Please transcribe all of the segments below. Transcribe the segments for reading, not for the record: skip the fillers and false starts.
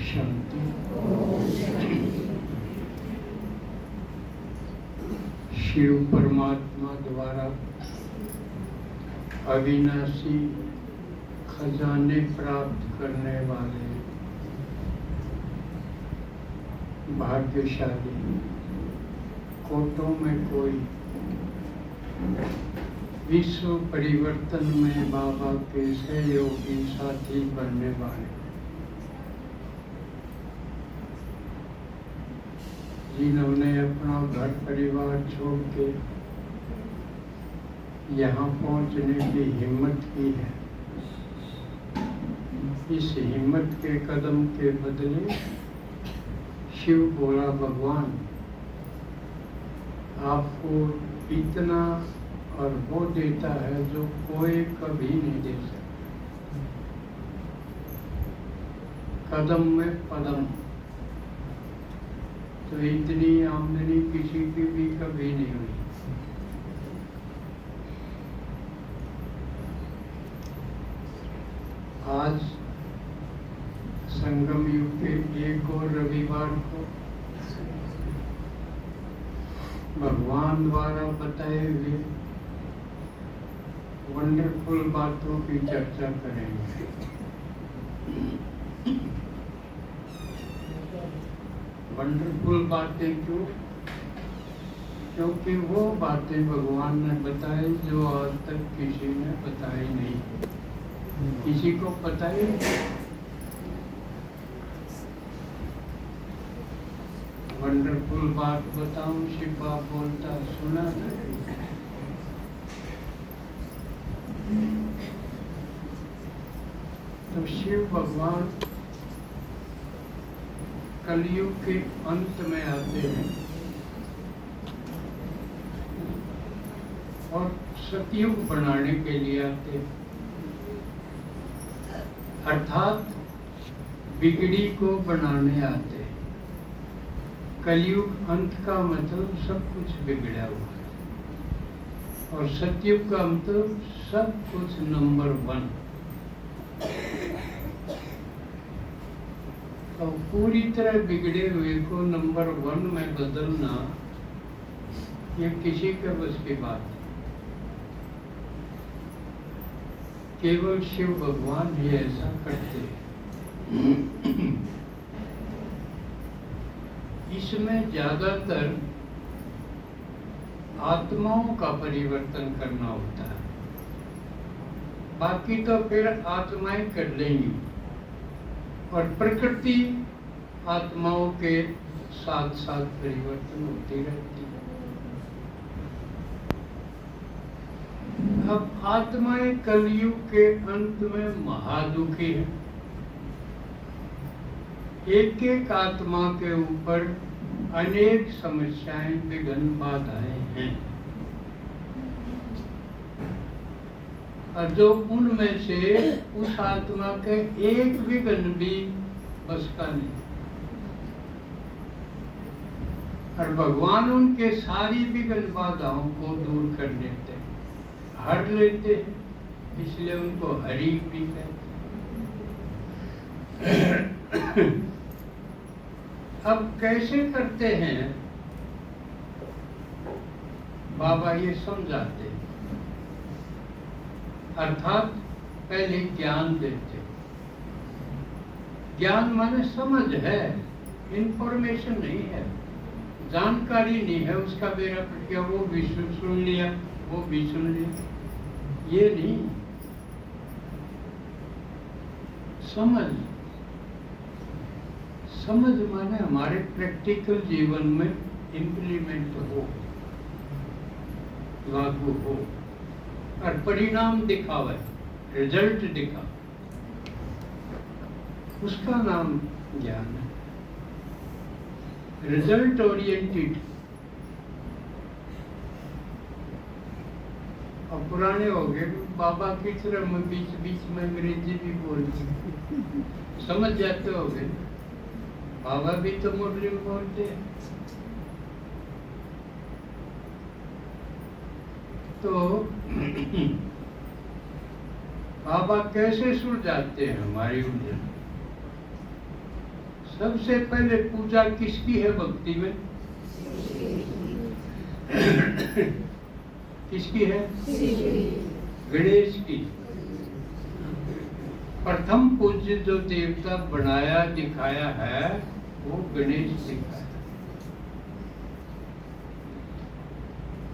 शांति। शिव परमात्मा द्वारा अविनाशी खजाने प्राप्त करने वाले भाग्यशाली कोटों में कोई, विश्व परिवर्तन में बाबा के सहयोगी साथी बनने वाले, जिन्होंने अपना घर परिवार छोड़ के यहाँ पहुँचने की हिम्मत की है। इस हिम्मत के कदम के बदले शिव भोला भगवान आपको इतना और वो देता है जो कोई कभी नहीं दे सकता। कदम में पदम, तो इतनी आमदनी किसी की भी कभी नहीं हुई। आज संगम युग के एक और रविवार को भगवान द्वारा बताए हुए वंडरफुल बातों की चर्चा करेंगे। वंडरफुल बातें क्यों? क्योंकि वो बातें भगवान ने बताई जो आज तक किसी ने बताई नहीं, किसी को पता ही नहीं। वंडरफुल बात बताऊं, शिव बाप बोलता सुना नहीं। तो शिव भगवान कलयुग के अंत में आते हैं और सतयुग बनाने के लिए आते हैं, अर्थात बिगड़ी को बनाने आते हैं। कलयुग अंत का मतलब सब कुछ बिगड़ा हुआ है और सतयुग का मतलब सब कुछ नंबर 1। तो पूरी तरह बिगड़े हुए को नंबर 1 में बदलना ये किसी के बस की बात है। केवल शिव भगवान ही ऐसा करते हैं। इसमें ज्यादातर आत्माओं का परिवर्तन करना होता है, बाकी तो फिर आत्माएं कर लेंगी और प्रकृति आत्माओं के साथ साथ परिवर्तन होती रहती है। अब आत्माएं कलयुग के अंत में महादुखी है। एक एक आत्मा के ऊपर अनेक समस्याएं, विघ्न, बाधाएं हैं और जो उनमें से उस आत्मा के एक विघ्न भी बस का नहीं, और भगवान उनके सारी विघ्न बाधाओं को दूर कर देते हैं, हर लेते हैं, इसलिए उनको हरि भी कहते हैं। अब कैसे करते हैं बाबा ये समझाते हैं, अर्थात पहले ज्ञान देते। ज्ञान माने समझ है, इंफॉर्मेशन नहीं है, जानकारी नहीं है, उसका बेरा पट गया, वो भी सुन लिया, वो भी सुन लिया, ये नहीं। समझ, समझ माने हमारे प्रैक्टिकल जीवन में इम्प्लीमेंट हो, लागू हो और परिणाम दिखावे, रिजल्ट दिखा, उसका नाम ज्ञान है। Result oriented. अब पुराने हो गए, बाबा की तरह मैं बीच बीच में अंग्रेजी भी बोलती, समझ जाते हो गए। बाबा भी तो मुरली बोलते हैं। तो बाबा कैसे सुलझाते हैं हमारी उलझन? सबसे पहले पूजा किसकी है भक्ति में? किसकी है? गणेश की। प्रथम पूज्य जो देवता बनाया दिखाया है वो गणेश दिखाया।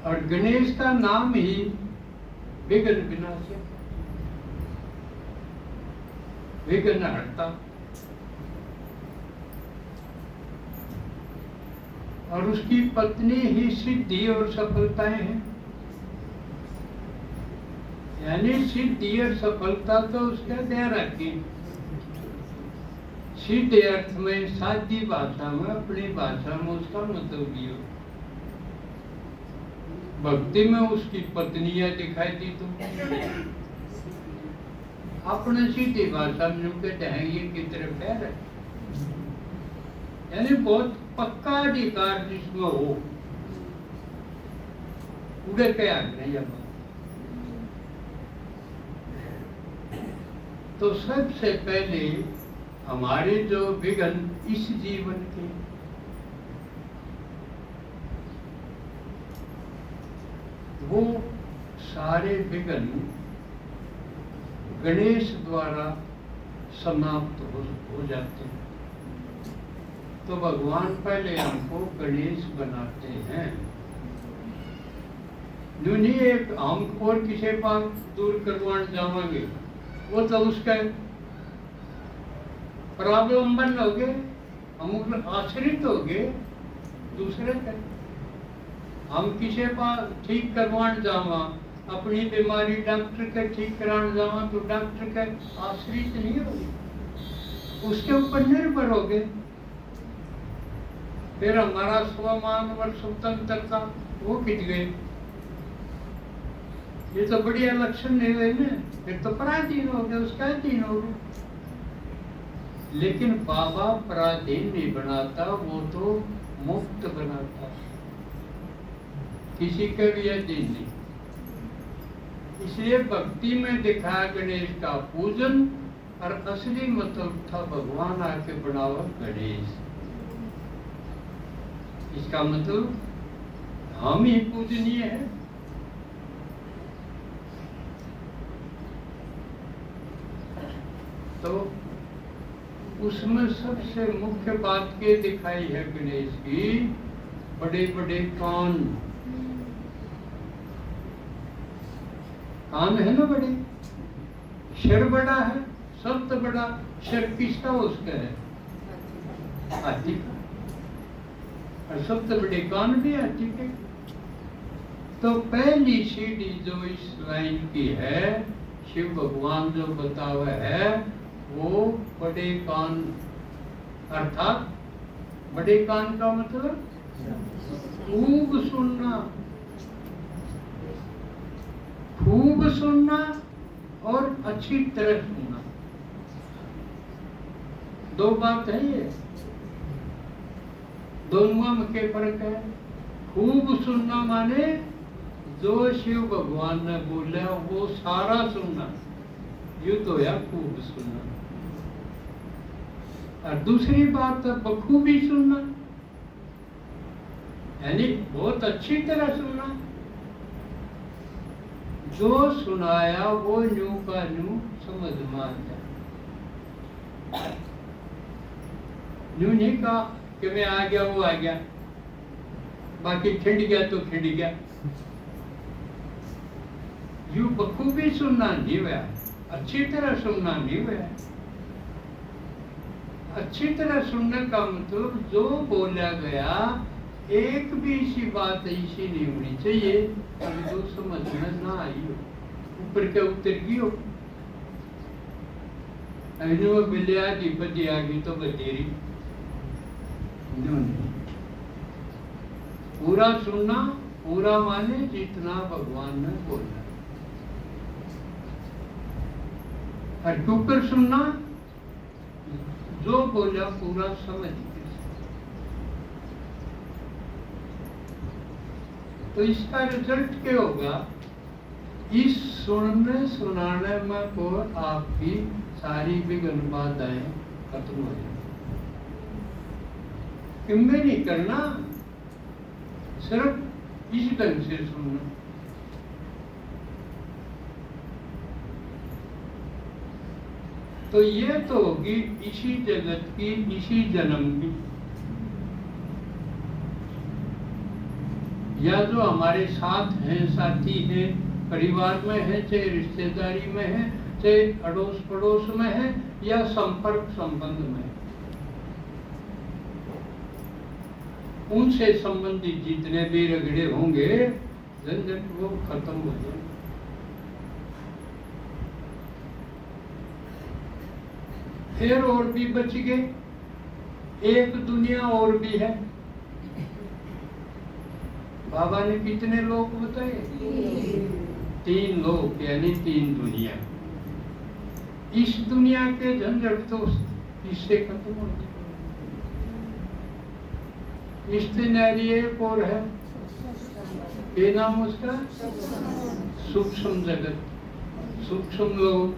और गणेश का नाम ही विघ्न विनाशक, विघ्न हरता। और उसकी पत्नी ही सिद्धि और सफलताएं हैं। यानी सिद्धि और सफलता तो उसका ध्यान रखी। सीधे अर्थ में सादी भाषा में अपनी भाषा में उसका मतलब दियो। भक्ति में उसकी पत्नियां दिखाई दी तो अपने सीधी भाषा में जो कहते हैं ये कितने पैर है। यानी बहुत पक्का अधिकार जिसमें हो, उड़े के आग नहीं अब। तो सबसे पहले हमारे जो विघ्न इस जीवन के, वो सारे विघ्न गणेश द्वारा समाप्त हो जाते हैं। तो भगवान पहले हमको गणेश बनाते हैं। जो नहीं एक हम और किसी पास दूर करवाने जाएंगे, वो तो उसका प्रॉब्लम बन लोगे, हम आश्रित हो गए दूसरे का। हम किसी पास ठीक करवाने जावा, अपनी बीमारी डॉक्टर के ठीक कराने जावा, तो डॉक्टर के आश्रित नहीं होगी, उसके ऊपर निर्भर हो गए। फिर हमारा स्वमान और स्वतंत्रता वो कित गए। ये तो बढ़िया लक्षण नहीं हुए ना, फिर तो पराधीन हो गए, उसका अधीन हो गए। लेकिन बाबा पराधीन नहीं बनाता, वो तो मुक्त बनाता, किसी के भी अधीन नहीं। इसलिए भक्ति में दिखाया गणेश का पूजन, और असली मतलब था भगवान आके बनावा गणेश। इसका मतलब हम ही पूजनीय है। तो उसमें सबसे मुख्य बात ये दिखाई है गणेश की, बड़े बड़े कान। कान है ना बड़े, सिर बड़ा है, सब तो बड़ा। सिर किसका? उसका है, हाथी का। और सबसे बड़े कान भी हाथी के। तो पहली सीढ़ी जो इस लाइन की है, शिव भगवान जो बतावा है, वो बड़े कान। अर्थात बड़े कान का मतलब खूब सुनना, खूब सुनना और अच्छी तरह सुनना। दो बात है ये, दोनों में क्या फर्क है? खूब सुनना माने जो शिव भगवान ने बोला वो सारा सुनना, ये तो है खूब सुनना। और दूसरी बात है बखूबी सुनना, यानी बहुत अच्छी तरह सुनना। जो सुनाया वो न्यू का न्यू समझ में आ जाए। न्यू नहीं कहा कि मैं आ गया वो आ गया, बाकी खिंड गया तो खिंड गया। यू बखूबी सुनना नहीं हुआ, अच्छी तरह सुनना नहीं हुआ। अच्छी तरह सुनने का मतलब जो बोला गया एक भी ऐसी बात ऐसी नहीं होनी चाहिए जो समझ में ना आई हो, ऊपर के उतर गई हो। बिलिया दीपति आ गई तो बतेरी पूरा सुनना। पूरा माने जितना भगवान ने बोला। और टूकर सुनना, जो बोला पूरा समझ के। तो इसका रिजल्ट क्या होगा? इस सुनने सुनाने में को आपकी सारी विघ्न बाधाएं खत्म हो जाएंगी। किम्बे नहीं करना, सिर्फ इस ढंग से सुनना। तो ये तो होगी इसी जगत की, इसी जन्म की, या जो हमारे साथ हैं, साथी हैं, परिवार में है, चाहे रिश्तेदारी में है, चाहे अड़ोस पड़ोस में है, या संपर्क संबंध में है, उनसे संबंधित जितने भी रगड़े होंगे झंझट वो खत्म हो जाए। फिर और भी बच गए, एक दुनिया और भी है। बाबा ने कितने लोग बताए? 3 लोग, यानी 3 दुनिया। इस दुनिया के झंझट तो इससे खत्म हो जाए। इस्तेनारी एक और है, ये नाम उसका सूक्ष्म जगत, सूक्ष्म लोग,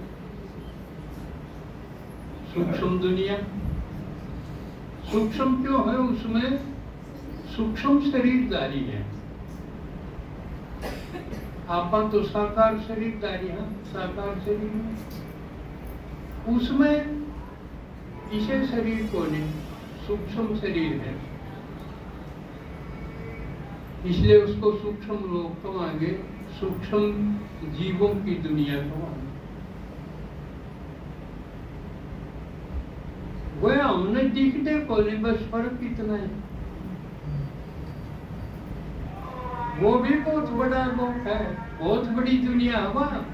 सूक्ष्म दुनिया। सूक्ष्म क्यों है? उसमें सूक्ष्म शरीरधारी है। आपा तो साकार शरीरधारी है, साकार शरीर में, उसमें इसे शरीर को नहीं, सूक्ष्म शरीर है, इसलिए उसको सूक्ष्म लोग कहेंगे, सूक्ष्म जीवों की दुनिया कहेंगे। वह हमने दिखते को नहीं, बस फर्क इतना है। वो भी बहुत बड़ा लोक है, बहुत बड़ी दुनिया हमारा,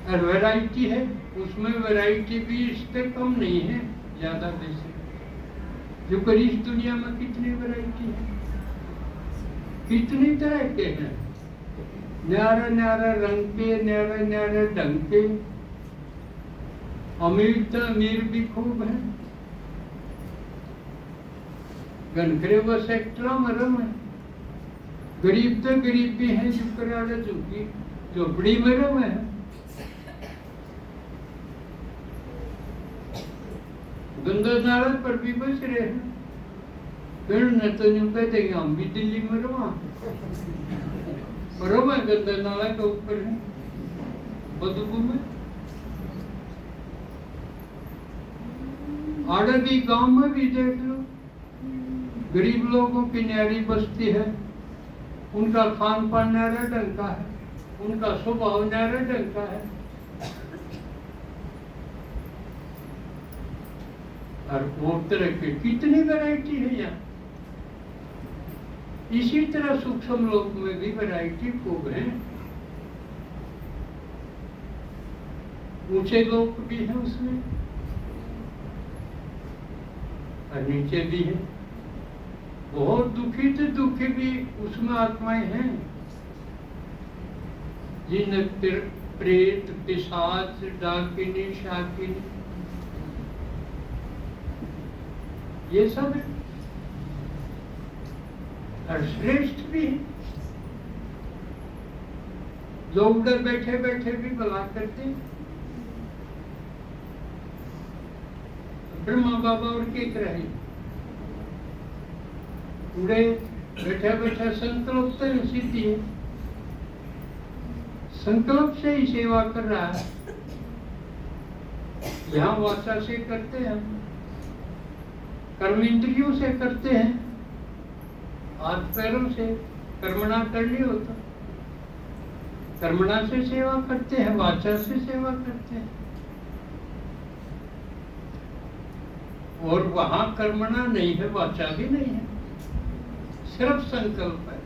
और वैरायटी है उसमें, वैरायटी भी इससे कम नहीं है, ज्यादा वैसे। जो कर इस दुनिया में कितनी वैरायटी है, कितनी तरह के हैं, न्यारे न्यारे रंग के, न्यारे न्यारे ढंग के। अमीर तो अमीर भी खूब है, गनखरे व सेक्टरों में रम है। गरीब तो गरीब भी है, शुक्राला झुकी झोपड़ी में रम है। गंगा नाला पर भी बच रहे हैं, फिर न तो यूं कहते कि हम भी दिल्ली में रवा, रमा गंगा नाला के ऊपर है, बदबू में। आड़गी गांव में भी देख लो, गरीब लोगों की न्यारी बस्ती है, उनका खान पान न्यारा ढंग का है, उनका स्वभाव न्यारा ढंग का है, और तरह के कितनी वैरायटी है यहाँ। इसी तरह सूक्ष्म लोक में भी वैरायटी खूब है, ऊंचे लोक भी है उसमें, और नीचे भी है। बहुत दुखी तो दुखी भी उसमें आत्माएं हैं, जिन प्रेत, पिशाच, डाकिनी, शाकिनी, ये सब है, और श्रेष्ठ भी है, जो उधर बैठे बैठे भी भला करते। ब्रह्मा बाबा और के रहे, उड़े बैठा बैठा संकल्प तो सिद्धि है, संकल्प से ही सेवा कर रहा है। यहाँ वाचा से करते हैं, कर्म इंद्रियों से करते हैं, हाथ पैरों से कर्मणा कर लिया होता, कर्मणा से सेवा करते हैं, वाचा से सेवा करते हैं। और वहां कर्मणा नहीं है, वाचा भी नहीं है, सिर्फ संकल्प है।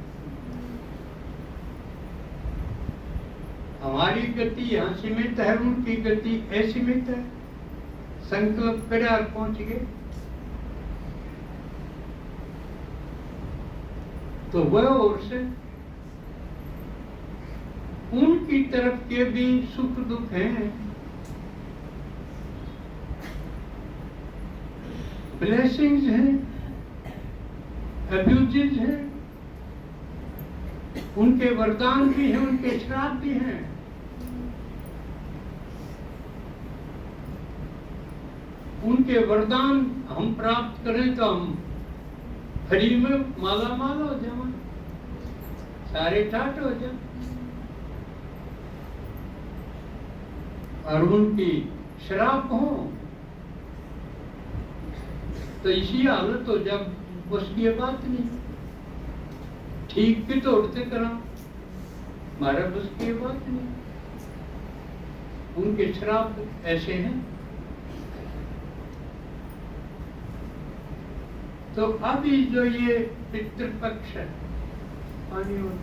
हमारी गति यहाँ सीमित है, उनकी गति असीमित है। संकल्प करे और पहुंच गए, तो वह ओर से उनकी तरफ के भी सुख दुख हैं, ब्लेसिंग्स हैं, अब्यूजेस हैं, उनके वरदान भी हैं, उनके श्राप भी हैं। उनके वरदान हम प्राप्त करें तो हम फ्री में माला माल हो जाए, सारे ठाट हो जाए। और उनकी श्राप हो तो इसी हालत हो जब उसकी ये बात नहीं, ठीक भी तो उड़ते करा, हमारा बस की बात नहीं। उनके श्राप ऐसे हैं। तो अभी जो ये पितृपक्ष है, पानी और